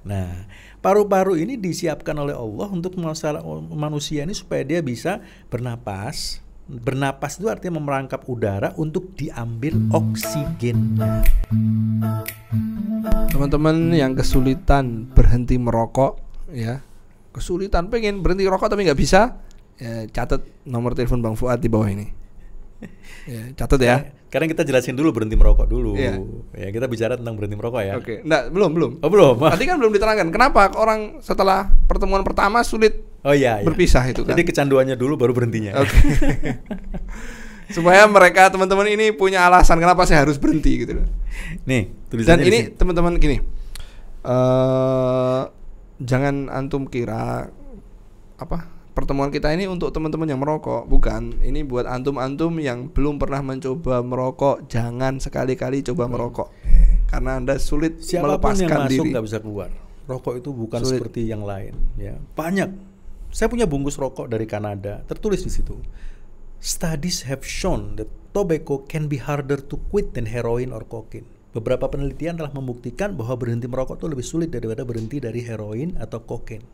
Nah, paru-paru ini disiapkan oleh Allah untuk manusia ini supaya dia bisa bernapas. Bernapas itu artinya memerangkap udara untuk diambil oksigennya. Teman-teman yang kesulitan berhenti merokok, ya, kesulitan pengen berhenti rokok tapi nggak bisa, ya, catat nomor telepon Bang Fuad di bawah ini. Ya, catat ya. Karena kita jelasin dulu berhenti merokok dulu. Iya. Ya, kita bicara tentang berhenti merokok ya. Oke, enggak, belum. Oh, belum. Tadi kan belum diterangkan kenapa orang setelah pertemuan pertama sulit berpisah itu kan. Jadi kecanduannya dulu baru berhentinya. Oke. Supaya mereka teman-teman ini punya alasan kenapa saya harus berhenti gitu loh. Nih, tulisannya. Dan ini teman-teman gini. Jangan antum kira pertemuan kita ini untuk teman-teman yang merokok, bukan. Ini buat antum-antum yang belum pernah mencoba merokok, jangan sekali-kali coba merokok. Karena Anda sulit siapapun melepaskan yang masuk diri. nggak bisa keluar. Rokok itu bukan Sulit. seperti yang lain, ya. Banyak. Saya punya bungkus rokok dari Kanada, tertulis di situ. Studies have shown that tobacco can be harder to quit than heroin or cocaine. Beberapa penelitian telah membuktikan bahwa berhenti merokok itu lebih sulit daripada berhenti dari heroin atau kokain.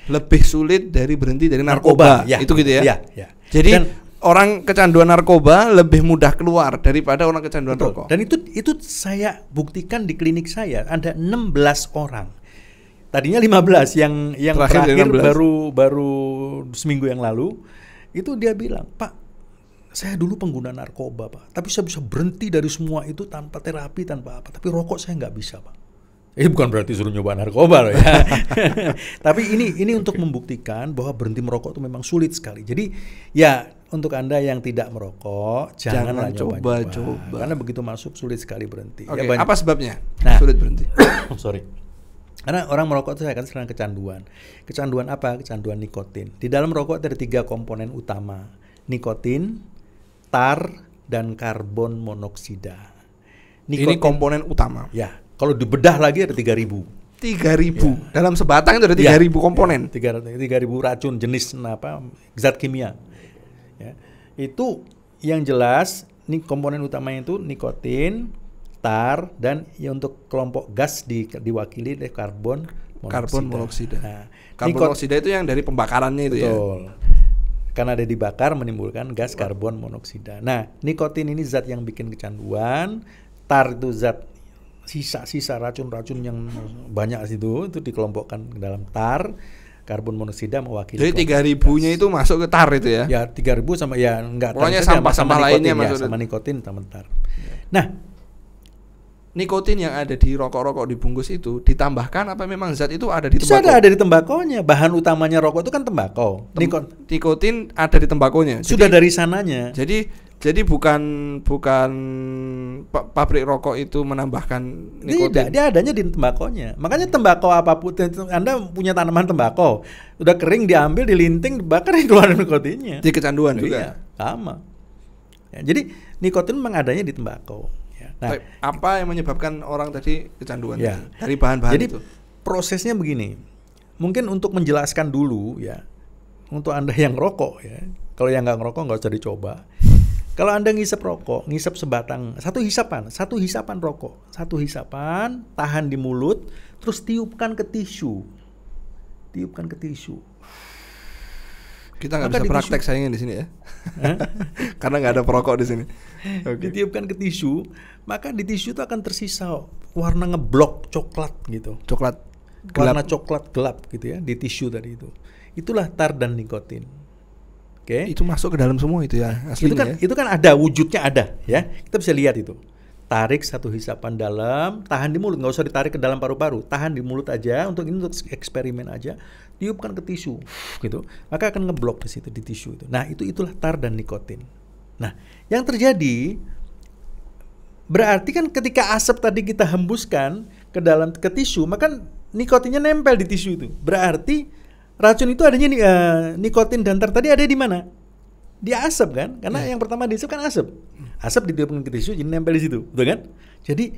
Lebih sulit dari berhenti dari narkoba. Ya, itu gitu ya. Ya. Jadi orang kecanduan narkoba lebih mudah keluar daripada orang kecanduan rokok. Dan itu saya buktikan di klinik saya, ada 16 orang. Tadinya 15, yang terakhir baru seminggu yang lalu. Itu dia bilang, "Pak, saya dulu pengguna narkoba, Pak. Tapi saya bisa berhenti dari semua itu tanpa terapi, tanpa apa. Tapi rokok saya nggak bisa, Pak." Ini bukan berarti suruh nyoba narkoba loh ya. Tapi ini untuk membuktikan bahwa berhenti merokok itu memang sulit sekali. Jadi ya untuk Anda yang tidak merokok, jangan coba. Karena begitu masuk sulit sekali berhenti. Oke, Ya, apa sebabnya? Nah, sulit berhenti. Sorry. Karena orang merokok itu saya katakan sering kecanduan. Kecanduan apa? Kecanduan nikotin. Di dalam rokok ada 3 komponen utama. Nikotin, tar, dan karbon monoksida. Ini komponen utama. Ya. Kalau dibedah lagi ada 3.000. 3.000. Ya. Dalam sebatang itu ada 3.000 komponen. 3.000 racun jenis zat kimia. Ya. Itu yang jelas komponen utamanya itu nikotin, tar, dan ya untuk kelompok gas diwakili oleh karbon monoksida. Nah, karbon monoksida itu yang dari pembakarannya itu. Betul. Ya. Karena ada dibakar menimbulkan gas karbon monoksida. Nah, nikotin ini zat yang bikin kecanduan, tar itu zat sisa-sisa racun-racun yang banyak itu dikelompokkan ke dalam tar, karbon monoksida mewakili. Jadi 3.000-nya itu masuk ke tar itu ya? Ya 3.000 sama ya enggak. Pokoknya sampah-sampah lainnya masuk sama nikotin sama tar. Nah, nikotin yang ada di rokok-rokok dibungkus itu ditambahkan apa memang zat itu ada di tembakau? Ada di tembakonya. Bahan utamanya rokok itu kan tembakau. Nikotin ada di tembakonya. Sudah dari sananya. Jadi bukan pabrik rokok itu menambahkan nikotin. Tidak, dia adanya di tembakonya. Makanya tembakau apapun, Anda punya tanaman tembakau, udah kering diambil, dilinting, dibakar, keluar nikotinnya. Di kecanduan juga. Iya, sama. Ya, jadi nikotin memang adanya di tembakau. Ya. Nah, apa yang menyebabkan orang tadi kecanduan? Ya. Dari bahan-bahan jadi, itu. Prosesnya begini. Mungkin untuk menjelaskan dulu ya, untuk Anda yang rokok ya, kalau yang nggak ngerokok nggak usah dicoba. Kalau Anda ngisep rokok, ngisep sebatang, satu hisapan rokok, tahan di mulut, terus tiupkan ke tisu. Kita nggak bisa praktek sayangnya di sini ya, karena nggak ada perokok di sini. Okay. Ditiupkan ke tisu, maka di tisu itu akan tersisa warna ngeblok coklat gitu. Warna coklat gelap gitu ya di tisu tadi itu. Itulah tar dan nikotin. Oke. Itu masuk ke dalam semua itu ya aslinya. Itu kan ada wujudnya ada ya. Kita bisa lihat itu. Tarik satu hisapan dalam, tahan di mulut, nggak usah ditarik ke dalam paru-paru, tahan di mulut aja untuk eksperimen aja. Tiupkan ke tisu, gitu. Maka akan ngeblok di situ di tisu itu. Nah itulah tar dan nikotin. Nah yang terjadi berarti kan ketika asap tadi kita hembuskan ke tisu, maka nikotinnya nempel di tisu itu. Berarti racun itu adanya nikotin dan tar tadi ada di mana? Di asap kan? Karena yang pertama dihisap kan asap. Asap ditiupkan ke tisu jadi nempel di situ, betul kan? Jadi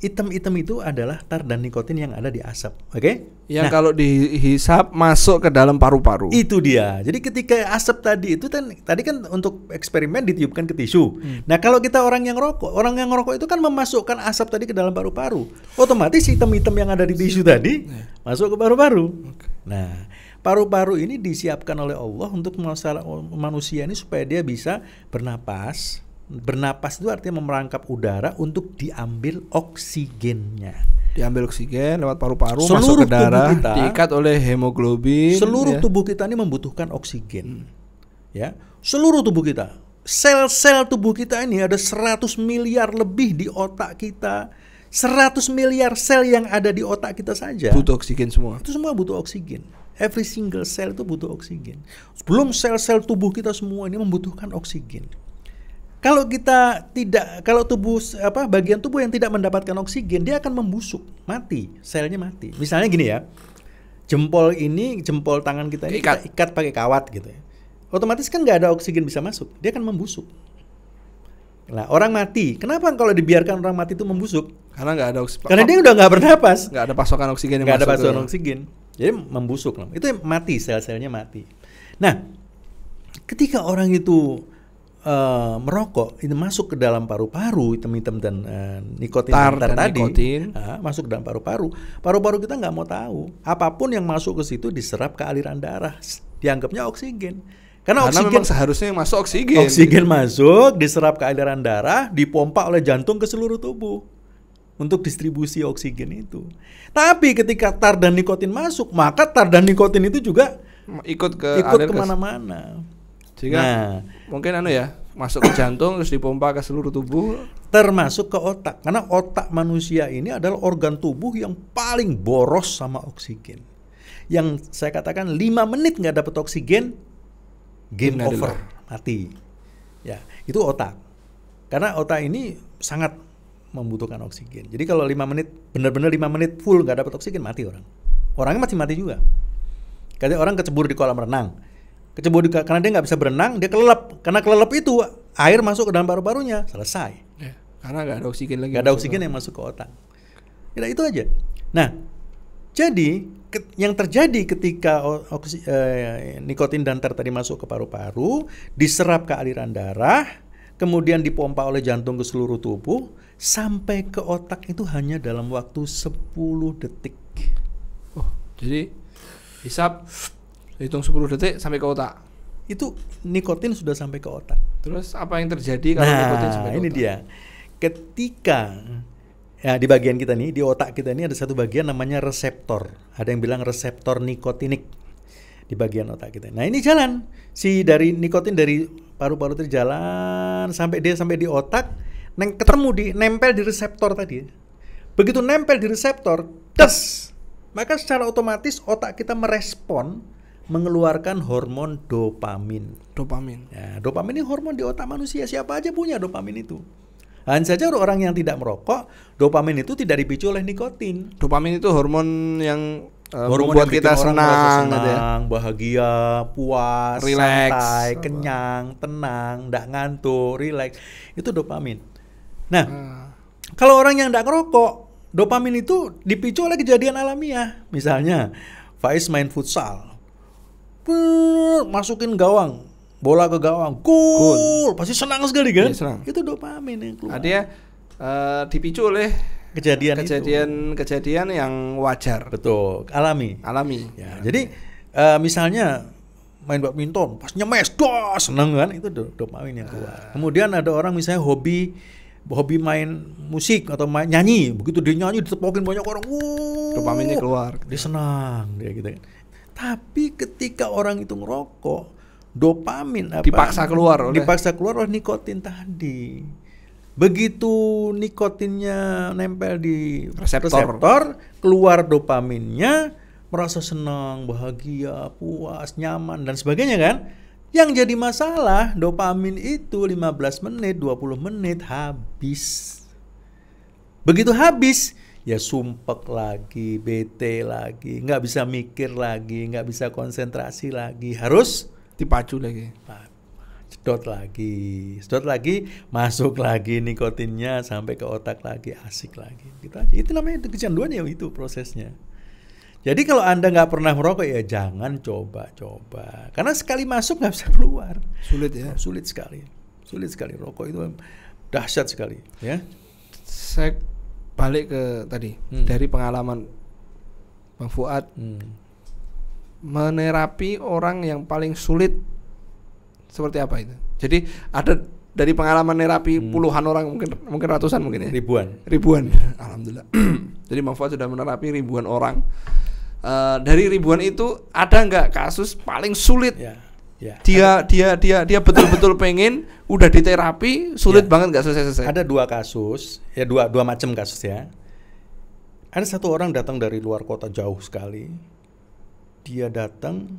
Hitam-hitam itu adalah tar dan nikotin yang ada di asap, oke? Yang kalau dihisap masuk ke dalam paru-paru. Itu dia. Jadi ketika asap tadi itu tadi kan untuk eksperimen ditiupkan ke tisu. Nah, kalau kita orang yang rokok itu kan memasukkan asap tadi ke dalam paru-paru. Otomatis hitam-hitam yang ada di tisu tadi masuk ke paru-paru. Nah, paru-paru ini disiapkan oleh Allah untuk manusia ini supaya dia bisa bernapas. Bernapas itu artinya memerangkap udara untuk diambil oksigennya. Diambil oksigen lewat paru-paru, Seluruh masuk ke darah, kita, diikat oleh hemoglobin. Seluruh tubuh kita ini membutuhkan oksigen. Ya, seluruh tubuh kita. Sel-sel tubuh kita ini ada 100 miliar lebih di otak kita. 100 miliar sel yang ada di otak kita saja butuh oksigen semua. Itu semua butuh oksigen. Every single cell itu butuh oksigen. Belum sel-sel tubuh kita semua ini membutuhkan oksigen. Kalau bagian tubuh yang tidak mendapatkan oksigen, dia akan membusuk, mati, selnya mati. Misalnya gini ya, jempol tangan kita ini kita ikat pakai kawat gitu ya. Otomatis kan nggak ada oksigen bisa masuk, dia akan membusuk. Nah, orang mati, kenapa kalau dibiarkan orang mati itu membusuk? Karena nggak ada oksigen. Karena dia udah nggak bernapas. Nggak ada pasokan oksigen yang nggak masuk. Ada pasokan oksigen, jadi membusuk. Itu mati, sel-selnya mati. Nah, ketika orang itu merokok, itu masuk ke dalam paru-paru, hitam-hitam dan nikotin tadi, masuk ke dalam paru-paru. Paru-paru kita nggak mau tahu. Apapun yang masuk ke situ diserap ke aliran darah, dianggapnya oksigen. Karena oksigen memang seharusnya yang masuk oksigen. Oksigen masuk, diserap ke aliran darah, dipompa oleh jantung ke seluruh tubuh untuk distribusi oksigen itu. Tapi ketika tar dan nikotin masuk, maka tar dan nikotin itu juga ikut kemana-mana. Sehingga mungkin masuk ke jantung terus dipompa ke seluruh tubuh, termasuk ke otak. Karena otak manusia ini adalah organ tubuh yang paling boros sama oksigen. Yang saya katakan 5 menit nggak dapat oksigen, game over, mati. Ya, itu otak. Karena otak ini sangat membutuhkan oksigen. Jadi kalau 5 menit, benar-benar 5 menit full nggak dapat oksigen, mati orang. Orangnya mati juga. Kayak orang kecebur di kolam renang. Karena dia nggak bisa berenang, dia kelelep. Karena kelelep itu air masuk ke dalam paru-parunya, selesai. Karena nggak ada oksigen lagi. Nggak ada oksigen yang masuk ke otak. Ya, itu aja. Nah, jadi yang terjadi ketika nikotin dan tar tadi masuk ke paru-paru, diserap ke aliran darah, kemudian dipompa oleh jantung ke seluruh tubuh, sampai ke otak itu hanya dalam waktu 10 detik. Oh, jadi hisap hitung 10 detik sampai ke otak. Itu nikotin sudah sampai ke otak. Terus apa yang terjadi kalau nikotin sampai ke otak? Nah, ini dia. Ketika di bagian kita nih, di otak kita ini ada satu bagian namanya reseptor. Ada yang bilang reseptor nikotinik di bagian otak kita. Nah, ini jalan. Dari nikotin dari paru-paru itu jalan sampai di otak, nempel di reseptor tadi. Begitu nempel di reseptor, maka secara otomatis otak kita merespon mengeluarkan hormon dopamin. Ya, dopamin ini hormon di otak manusia. Siapa aja punya dopamin itu. Hanya saja orang yang tidak merokok, dopamin itu tidak dipicu oleh nikotin. Dopamin itu hormon yang membuat kita senang, bahagia, puas, relax, santai, kenyang, tenang, tidak ngantuk, relax. Itu dopamin. Nah, kalau orang yang tidak ngerokok, dopamin itu dipicu oleh kejadian alamiah. Misalnya, Faiz main futsal. Masukin gawang, bola ke gawang, gol, pasti senang sekali kan? Ya, senang. Itu dopamin yang keluar. Artinya dipicu oleh kejadian yang wajar. Betul, alami. Ya, jadi misalnya main badminton, pas nyemes, senang kan? Itu dopamin yang keluar. Kemudian ada orang misalnya hobi main musik atau nyanyi, begitu dia nyanyi ditepokin banyak orang, dopaminnya keluar. Dia senang, dia gitu kan. Tapi ketika orang itu ngerokok, dopamin dipaksa keluar oleh nikotin tadi. Begitu nikotinnya nempel di reseptor, keluar dopaminnya, merasa senang, bahagia, puas, nyaman dan sebagainya kan? Yang jadi masalah, dopamin itu 15 menit, 20 menit habis. Begitu habis, ya sumpek lagi, bete lagi, nggak bisa mikir lagi, nggak bisa konsentrasi lagi, harus dipacu lagi. sedot lagi, masuk lagi nikotinnya sampai ke otak lagi, asik lagi. Gitu aja. Itu namanya kecanduan ya, itu prosesnya. Jadi kalau Anda nggak pernah merokok ya jangan coba-coba. Karena sekali masuk nggak bisa keluar. Sulit ya. Sulit sekali. Rokok itu dahsyat sekali. Ya. Saya balik ke tadi dari pengalaman Bang Fuad, menerapi orang yang paling sulit seperti apa itu? Jadi ada dari pengalaman nerapi puluhan orang, mungkin ratusan mungkin ya. Ribuan. Alhamdulillah. Jadi Bang Fuad sudah menerapi ribuan orang. Dari ribuan itu ada nggak kasus paling sulit? Ya, dia betul-betul pengen, udah diterapi, sulit banget nggak selesai. Ada 2 kasus, ya dua macam kasus ya. Ada satu orang datang dari luar kota jauh sekali. Dia datang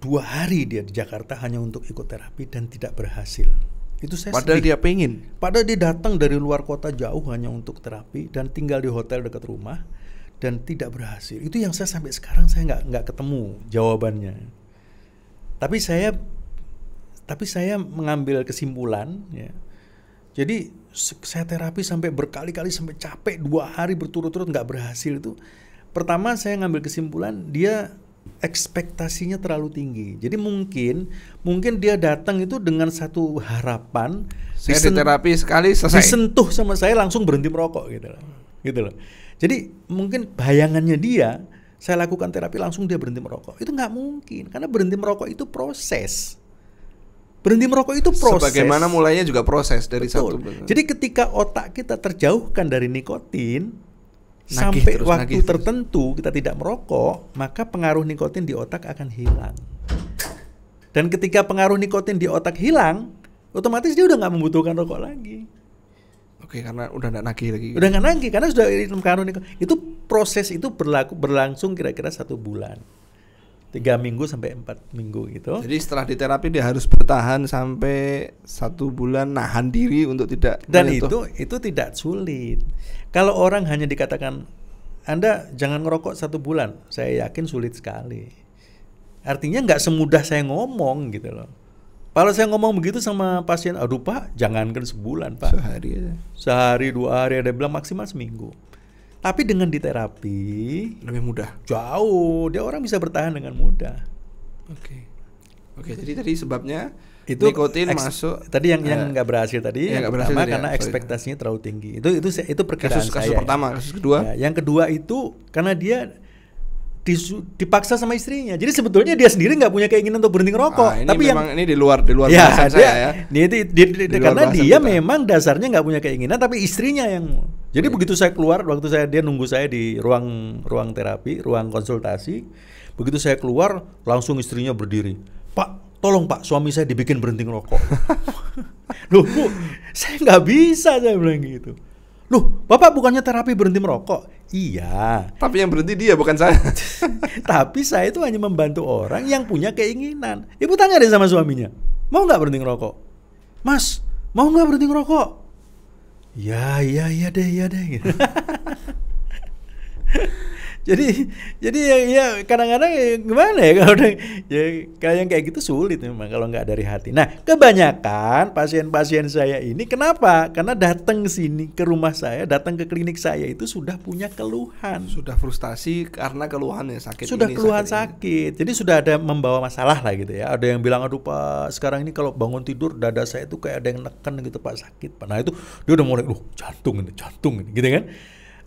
2 hari dia di Jakarta hanya untuk ikut terapi dan tidak berhasil. Itu saya Padahal sedih. dia pengen. Padahal dia datang dari luar kota jauh hanya untuk terapi dan tinggal di hotel dekat rumah dan tidak berhasil. Itu yang saya sampai sekarang saya nggak ketemu jawabannya. Tapi saya mengambil kesimpulan ya. Jadi saya terapi sampai berkali-kali sampai capek 2 hari berturut-turut nggak berhasil itu. Pertama saya ngambil kesimpulan dia ekspektasinya terlalu tinggi. Jadi mungkin dia datang itu dengan satu harapan saya diterapi sekali selesai. Disentuh sama saya langsung berhenti merokok gitu loh. Jadi mungkin bayangannya dia saya lakukan terapi langsung dia berhenti merokok. Itu nggak mungkin karena berhenti merokok itu proses. Sebagaimana mulainya juga proses dari Betul. satu. Jadi ketika otak kita terjauhkan dari nikotin sampai waktu tertentu kita tidak merokok, maka pengaruh nikotin di otak akan hilang. Dan ketika pengaruh nikotin di otak hilang, otomatis dia udah nggak membutuhkan rokok lagi. Oke, karena udah nggak nagih lagi. Udah nggak nagih karena sudah pengaruh nikotin. Itu proses itu berlangsung kira-kira 1 bulan, 3 minggu sampai 4 minggu gitu. Jadi setelah diterapi dia harus bertahan sampai 1 bulan, nahan diri untuk tidak. Dan itu tidak sulit. Kalau orang hanya dikatakan Anda jangan ngerokok 1 bulan, saya yakin sulit sekali. Artinya nggak semudah saya ngomong gitu loh. Kalau saya ngomong begitu sama pasien, aduh Pak, jangankan sebulan Pak. Sehari aja. Sehari 2 hari ada bilang maksimal seminggu. Tapi dengan diterapi lebih mudah. Jauh, dia orang bisa bertahan dengan mudah. Oke, jadi tadi sebabnya itu nikotin masuk. Tadi yang nggak berhasil tadi, yang pertama karena ya, ekspektasinya terlalu tinggi. Itu perkiraan kasus saya. Pertama, kasus kedua. Ya, yang kedua itu karena dia dipaksa sama istrinya. Jadi sebetulnya dia sendiri nggak punya keinginan untuk berhenti ngerokok. Tapi ini di luar bahasan saya ya. Karena dia memang dasarnya nggak punya keinginan, tapi istrinya yang. Jadi begitu saya keluar, waktu dia nunggu saya di ruang terapi, ruang konsultasi. Begitu saya keluar, langsung istrinya berdiri. Pak, tolong Pak, suami saya dibikin berhenti ngerokok. Loh Bu, saya nggak bisa, saya bilang gitu. Loh, Bapak bukannya terapi berhenti merokok? Iya. Tapi yang berhenti dia, bukan saya. Tapi saya itu hanya membantu orang yang punya keinginan. Ibu tanya deh sama suaminya, mau nggak berhenti ngerokok? Mas, mau nggak berhenti ngerokok? Ya deh. Gitu. Jadi ya kadang-kadang gimana ya kalau yang kayak gitu sulit memang kalau nggak dari hati. Nah, kebanyakan pasien-pasien saya ini kenapa? Karena datang sini ke rumah saya, datang ke klinik saya itu sudah punya keluhan. Sudah frustasi karena keluhannya sakit. Sudah keluhan sakit. Jadi sudah ada membawa masalah lah gitu ya. Ada yang bilang, aduh Pak, sekarang ini kalau bangun tidur dada saya itu kayak ada yang neken gitu Pak, sakit Pak. Nah itu dia udah mulai, jantung ini gitu kan.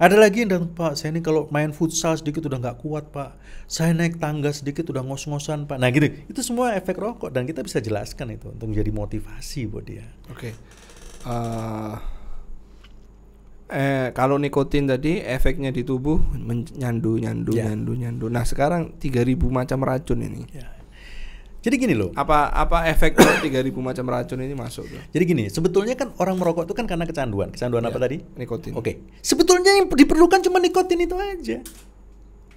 Ada lagi yang datang, Pak, saya ini kalau main futsal sedikit udah nggak kuat Pak. Saya naik tangga sedikit udah ngos-ngosan Pak. Nah gitu, itu semua efek rokok dan kita bisa jelaskan itu untuk menjadi motivasi buat dia. Oke. Kalau nikotin tadi efeknya di tubuh nyandu. Nah sekarang 3.000 macam racun ini. Ya. Jadi gini loh. Apa efek 3.000 macam racun ini masuk tuh? Jadi gini, sebetulnya kan orang merokok itu kan karena kecanduan. Kecanduan apa tadi? Nikotin. Oke. Sebetulnya yang diperlukan cuma nikotin itu aja.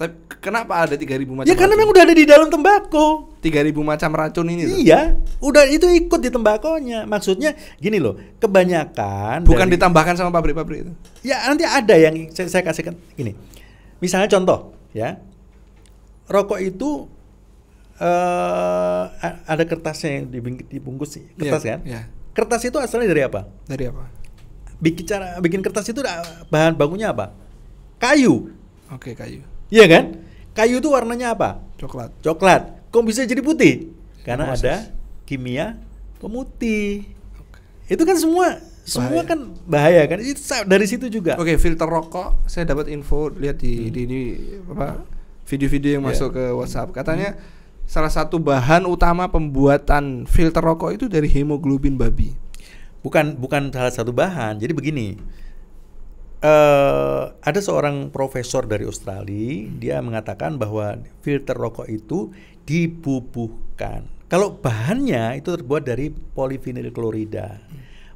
Tapi kenapa ada 3.000 macam? Ya karena memang udah ada di dalam tembakau. 3.000 macam racun ini tuh. Iya, udah itu ikut di tembakonya. Maksudnya gini loh, kebanyakan bukan ditambahkan sama pabrik-pabrik itu. Ya nanti ada yang saya kasihkan gini. Misalnya contoh ya. Rokok itu ada kertasnya yang dibungkus sih, kertas kan? Iya. Kertas itu asalnya dari apa? Dari apa? Bikin kertas itu bahan bakunya apa? Kayu. Oke, kayu. Iya kan? Kayu itu warnanya apa? Coklat. Coklat. Kok bisa jadi putih? Karena Proses. ada kimia pemutih. Oke. Itu kan semua Bahaya. kan bahaya kan? Itu dari situ juga. Oke, filter rokok saya dapat info lihat di apa video-video yang Iya. masuk ke WhatsApp. Katanya salah satu bahan utama pembuatan filter rokok itu dari hemoglobin babi. Bukan salah satu bahan. Jadi begini. Ada seorang profesor dari Australia, dia mengatakan bahwa filter rokok itu dibubuhkan. Kalau bahannya itu terbuat dari polivinil klorida.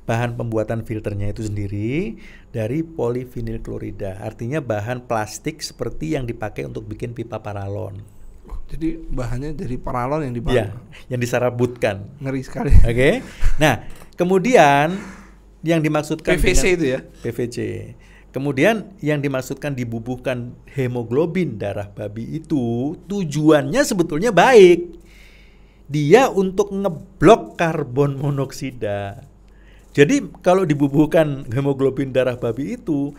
Bahan pembuatan filternya itu sendiri dari polivinil klorida. Artinya bahan plastik seperti yang dipakai untuk bikin pipa paralon. Jadi bahannya dari paralon yang dibawa. Ya, yang disarabutkan. Ngeri sekali. Oke. Nah, kemudian yang dimaksudkan PVC itu ya? PVC. Kemudian yang dimaksudkan dibubuhkan hemoglobin darah babi itu tujuannya sebetulnya baik. Dia untuk ngeblok karbon monoksida. Jadi kalau dibubuhkan hemoglobin darah babi itu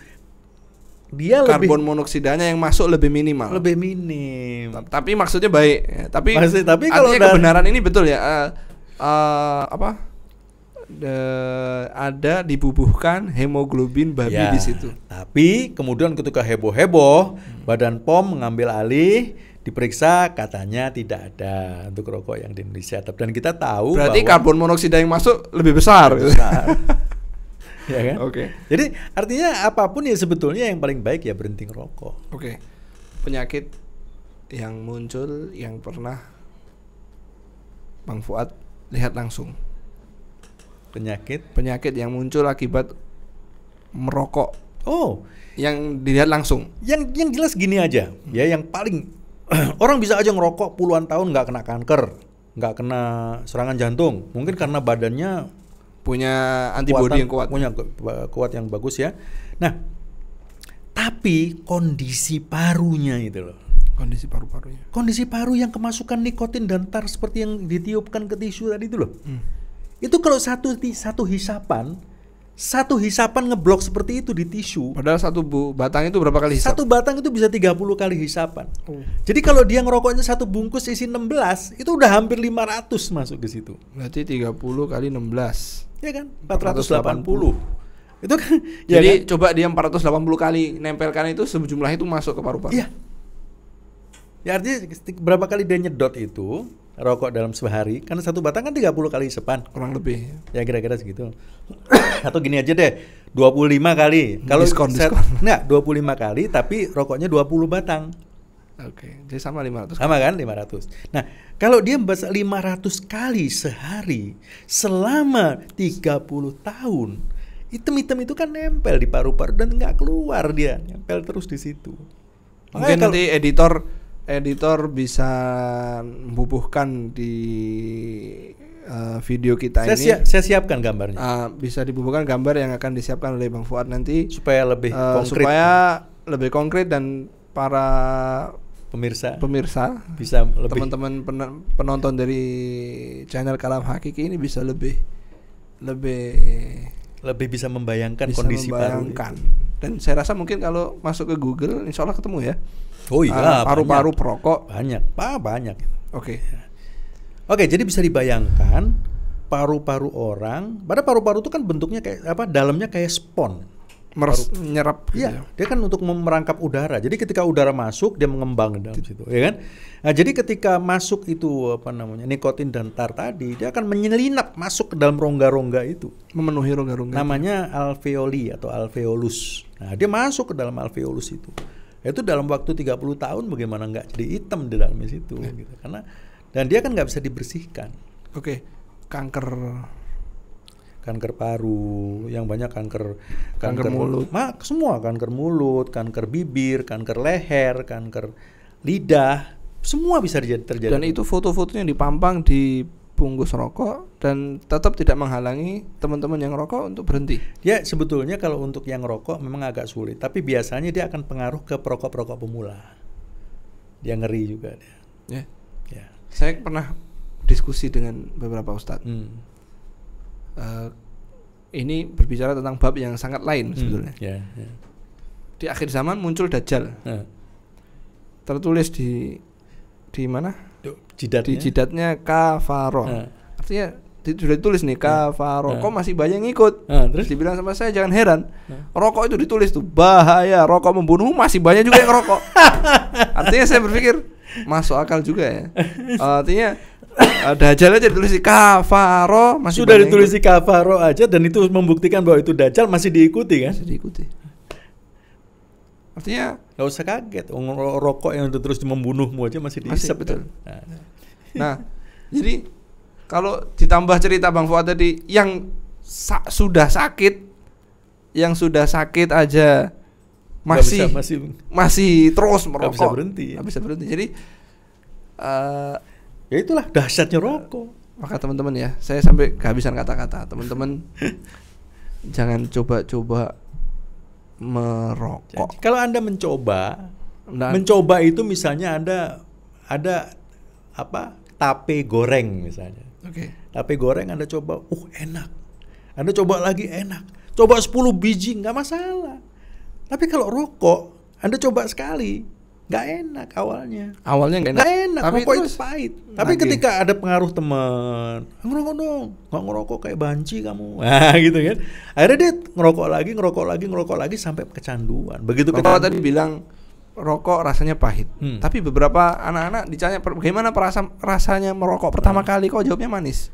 dia Karbon monoksidanya yang masuk lebih minimal. lebih minim. Tapi maksudnya baik. Ya, tapi Tapi kalau artinya kebenaran ini betul ya. Apa? Ada dibubuhkan hemoglobin babi Ya, di situ. tapi kemudian ketika heboh-heboh, Badan POM mengambil alih, diperiksa katanya tidak ada untuk rokok yang di Indonesia. Dan kita tahu Berarti bahwa karbon monoksida yang masuk lebih besar. besar. Ya kan? Oke. Jadi artinya apapun ya sebetulnya yang paling baik ya berhenti ngerokok. Oke. Penyakit yang muncul yang pernah Bang Fuad lihat langsung. Penyakit yang muncul akibat merokok Oh, yang dilihat langsung. yang jelas gini aja, ya yang paling orang bisa aja ngerokok puluhan tahun nggak kena kanker, nggak kena serangan jantung, mungkin karena badannya Punya antibodi yang kuat. punya kuat yang bagus ya. Nah, tapi kondisi parunya itu loh. Kondisi paru-parunya. Kondisi paru yang kemasukan nikotin dan tar seperti yang ditiupkan ke tisu tadi itu loh. Itu kalau satu hisapan ngeblok seperti itu di tisu. Padahal satu batang itu berapa kali hisap? Satu batang itu bisa 30 kali hisapan. Oh. Jadi kalau dia ngerokoknya satu bungkus isi 16, itu udah hampir 500 masuk ke situ. Berarti 30 kali 16. Ya kan? 480. Itu kan ya Jadi kan? coba dia 480 kali nempelkan itu sejumlah itu masuk ke paru-paru. Iya. Ya artinya berapa kali dia nyedot itu rokok dalam sehari, karena satu batang kan 30 kali hisapan. Kurang lebih. Ya kira-kira segitu. Atau gini aja deh, 25 kali. Kalau Diskon. Enggak, 25 kali tapi rokoknya 20 batang. Oke, jadi sama 500. Sama kan 500. Nah, kalau dia membasuh 500 kali sehari selama 30 tahun, item-item itu kan nempel di paru-paru dan nggak keluar dia, nempel terus di situ. Mungkin nanti editor bisa membubuhkan di video kita ini. Saya siapkan gambarnya Bisa dibubuhkan gambar yang akan disiapkan oleh Bang Fuad nanti supaya lebih konkret. supaya lebih konkret dan para pemirsa bisa lebih teman-teman penonton dari channel Kalam Hakiki ini bisa lebih bisa membayangkan bisa kondisi membayangkan. paru itu. Dan saya rasa mungkin kalau masuk ke Google insya Allah ketemu ya. Oh iya, paru-paru perokok. banyak. Oke. Oke, jadi bisa dibayangkan paru-paru orang, pada paru-paru itu kan bentuknya kayak apa? Dalamnya kayak spons. Nyerap gitu Iya, dia kan untuk merangkap udara. Jadi ketika udara masuk, dia mengembang di dalam situ, ya kan? Nah, jadi ketika masuk itu nikotin dan tar tadi, dia akan menyelinap masuk ke dalam rongga-rongga itu. Memenuhi rongga-rongga. Namanya alveoli atau alveolus. Nah, dia masuk ke dalam alveolus itu. Itu dalam waktu 30 tahun bagaimana nggak jadi hitam di dalamnya situ gitu. Karena dan dia kan nggak bisa dibersihkan. Oke. Kanker paru, yang banyak kanker mulut. Semua kanker mulut, kanker bibir, kanker leher, kanker lidah, semua bisa terjadi. Dan itu foto-fotonya dipampang di bungkus rokok dan tetap tidak menghalangi teman-teman yang rokok untuk berhenti. Ya sebetulnya kalau untuk yang rokok memang agak sulit, tapi biasanya dia akan pengaruh ke perokok-perokok pemula. Dia ngeri juga dia. Ya. Ya. Saya pernah diskusi dengan beberapa ustadz. Ini berbicara tentang bab yang sangat lain sebetulnya. Di akhir zaman muncul Dajjal. Tertulis di mana? Jidatnya. Di jidatnya kafaro. Artinya sudah ditulis nih kafaro. Kok masih banyak yang ikut? Terus dibilang sama saya, jangan heran. Rokok itu ditulis tuh bahaya, rokok membunuh, masih banyak juga yang rokok. Artinya saya berpikir masuk akal juga ya. Artinya Dajjal aja ditulis di kafaro, masih sudah ditulis di kafaro aja, dan itu membuktikan bahwa itu Dajjal, masih diikuti kan? Masih diikuti. Artinya nggak usah kaget, rokok yang terus membunuhmu aja masih dihisap. Betul. Nah, jadi kalau ditambah cerita Bang Fuad tadi yang sudah sakit aja masih terus merokok, nggak bisa berhenti. Nggak bisa berhenti. Jadi ya itulah dahsyatnya rokok. Maka teman-teman ya, saya sampai kehabisan kata-kata. Teman-teman jangan coba-coba merokok. Jadi, kalau Anda mencoba itu misalnya ada apa? Tape goreng misalnya. Tape goreng Anda coba, enak. Anda coba lagi enak. Coba 10 biji nggak masalah. Tapi kalau rokok Anda coba sekali, nggak enak awalnya. Awalnya nggak enak. Tapi rokok itu pahit. Tapi ketika ada pengaruh teman, ngerokok dong, nggak ngerokok kayak banci kamu, gitu kan. Akhirnya dia ngerokok lagi sampai kecanduan. Begitu Bapak tadi bilang rokok rasanya pahit. Tapi beberapa anak-anak ditanya bagaimana rasanya merokok pertama kali, kok jawabnya manis.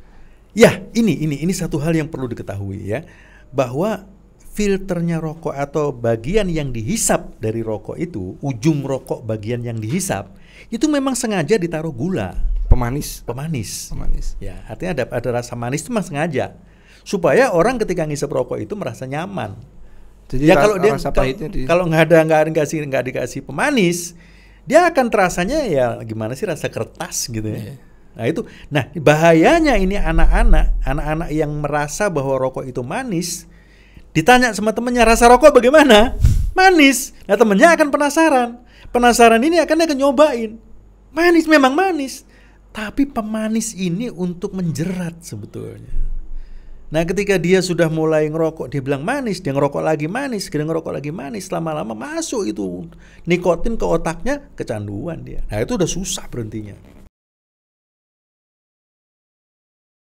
Ya, ini satu hal yang perlu diketahui ya, bahwa filternya rokok atau bagian yang dihisap dari rokok itu, ujung rokok bagian yang dihisap, itu memang sengaja ditaruh gula. Pemanis. Ya, artinya ada rasa manis itu memang sengaja. Supaya orang ketika ngisap rokok itu merasa nyaman. Jadi ya kalau nggak dikasih pemanis, dia akan terasanya ya gimana sih, rasa kertas gitu ya. Nah bahayanya ini anak-anak yang merasa bahwa rokok itu manis, ditanya sama temennya rasa rokok bagaimana, manis. Nah temennya akan penasaran ini akan nyobain, memang manis, tapi pemanis ini untuk menjerat sebetulnya. Nah ketika dia sudah mulai ngerokok, dia bilang manis, dia ngerokok lagi manis, lama-lama masuk itu nikotin ke otaknya, kecanduan dia. Nah itu udah susah berhentinya.